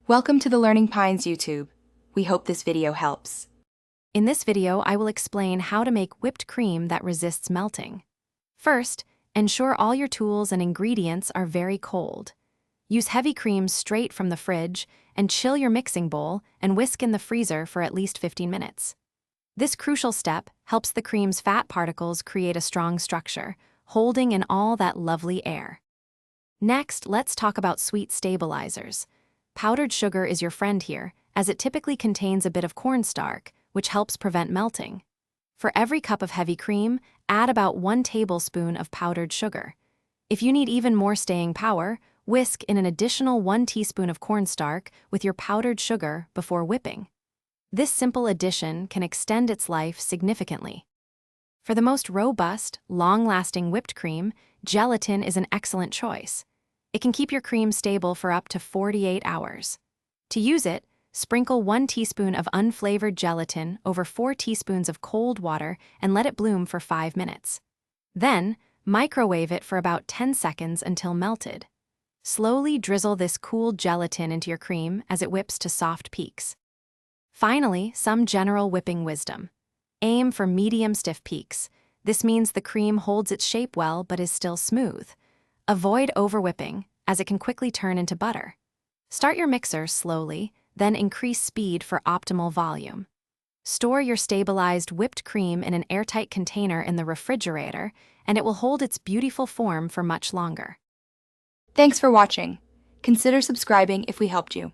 Welcome to the Learning Pines YouTube. We hope this video helps. In this video, I will explain how to make whipped cream that resists melting. First, ensure all your tools and ingredients are very cold. Use heavy cream straight from the fridge and chill your mixing bowl and whisk in the freezer for at least 15 minutes. This crucial step helps the cream's fat particles create a strong structure, holding in all that lovely air. Next, let's talk about sweet stabilizers. Powdered sugar is your friend here, as it typically contains a bit of cornstarch, which helps prevent melting. For every cup of heavy cream, add about 1 tablespoon of powdered sugar. If you need even more staying power, whisk in an additional 1 teaspoon of cornstarch with your powdered sugar before whipping. This simple addition can extend its life significantly. For the most robust, long-lasting whipped cream, gelatin is an excellent choice. It can keep your cream stable for up to 48 hours. To use it, sprinkle 1 teaspoon of unflavored gelatin over 4 teaspoons of cold water and let it bloom for 5 minutes. Then, microwave it for about 10 seconds until melted. Slowly drizzle this cooled gelatin into your cream as it whips to soft peaks. Finally, some general whipping wisdom. Aim for medium stiff peaks. This means the cream holds its shape well but is still smooth. Avoid overwhipping, as it can quickly turn into butter. Start your mixer slowly, then increase speed for optimal volume. Store your stabilized whipped cream in an airtight container in the refrigerator, and it will hold its beautiful form for much longer. Thanks for watching. Consider subscribing if we helped you.